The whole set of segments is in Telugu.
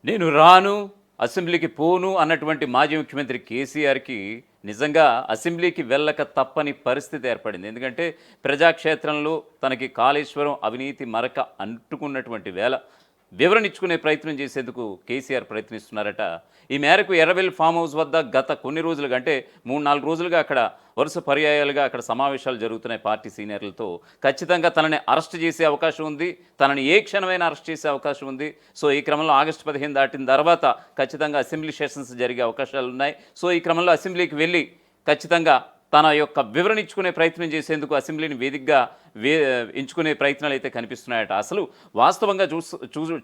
నేను రాను, అసెంబ్లీకి పోను అన్నటువంటి మాజీ ముఖ్యమంత్రి కేసీఆర్‌కి నిజంగా అసెంబ్లీకి వెళ్ళక తప్పని పరిస్థితి ఏర్పడింది. ఎందుకంటే ప్రజాక్షేత్రంలో తనకి కాళేశ్వరం అవినీతి మరక అంటుకున్నటువంటి వేళ వివరణ ఇచ్చుకునే ప్రయత్నం చేసేందుకు కేసీఆర్ ప్రయత్నిస్తున్నారట. ఈ మేరకు ఎర్రవెల్లి ఫామ్ హౌస్ వద్ద గత కొన్ని రోజులుగా అంటే 3, 4 రోజులుగా అక్కడ వరుస పర్యాయాలుగా అక్కడ సమావేశాలు జరుగుతున్నాయి పార్టీ సీనియర్లతో. ఖచ్చితంగా తనని అరెస్ట్ చేసే అవకాశం ఉంది. తనని ఏ క్షణమైనా అరెస్ట్ చేసే అవకాశం ఉంది. సో ఈ క్రమంలో ఆగస్టు 15 దాటిన తర్వాత ఖచ్చితంగా అసెంబ్లీ సెషన్స్ జరిగే అవకాశాలున్నాయి. సో ఈ క్రమంలో అసెంబ్లీకి వెళ్ళి ఖచ్చితంగా తన యొక్క వివరణ ఇచ్చుకునే ప్రయత్నం చేసేందుకు అసెంబ్లీని వేదికగా ఎంచుకునే ప్రయత్నాలు అయితే కనిపిస్తున్నాయట. అసలు వాస్తవంగా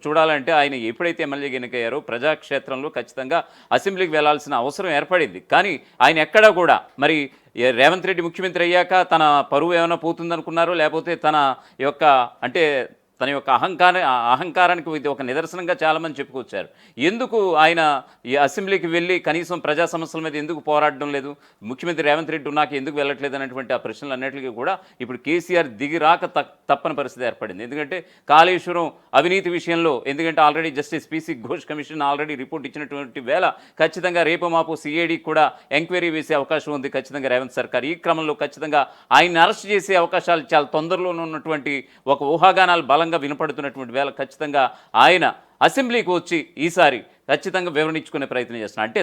చూడాలంటే ఆయన ఎప్పుడైతే ఎమ్మెల్యేగా ఎన్నికయ్యారో ప్రజాక్షేత్రంలో ఖచ్చితంగా అసెంబ్లీకి వెళ్లాల్సిన అవసరం ఏర్పడింది. కానీ ఆయన ఎక్కడా కూడా మరి రేవంత్ రెడ్డి ముఖ్యమంత్రి అయ్యాక తన పరువు ఏమైనా పోతుందనుకున్నారో, లేకపోతే తన యొక్క అంటే తన యొక్క అహంకారానికి ఇది ఒక నిదర్శనంగా చాలామంది చెప్పుకొచ్చారు. ఎందుకు ఆయన ఈ అసెంబ్లీకి వెళ్ళి కనీసం ప్రజా సమస్యల మీద ఎందుకు పోరాడడం లేదు, ముఖ్యమంత్రి రేవంత్ రెడ్డి ఉన్నాక ఎందుకు వెళ్ళట్లేదు అనేటువంటి ఆ ప్రశ్నలు అన్నిటికీ కూడా ఇప్పుడు కేసీఆర్ దిగి రాక తప్పని పరిస్థితి ఏర్పడింది. ఎందుకంటే కాళేశ్వరం అవినీతి విషయంలో ఎందుకంటే already justice PC Ghosh commission already report ఇచ్చినటువంటి వేళ ఖచ్చితంగా రేపు మాపు సిఐడికి కూడా ఎంక్వైరీ వేసే అవకాశం ఉంది ఖచ్చితంగా రేవంత్ సర్కార్. ఈ క్రమంలో ఖచ్చితంగా ఆయన్ని అరెస్ట్ చేసే అవకాశాలు చాలా తొందరలోనే ఉన్నటువంటి ఒక ఊహాగానాలు బలంగా వినపడుతున్నటువంటి వేళ ఖచ్చితంగా ఆయన అసెంబ్లీకి వచ్చి ఈసారి ఖచ్చితంగా వివరణ ఇచ్చుకునే ప్రయత్నం చేస్తున్నారు. అంటే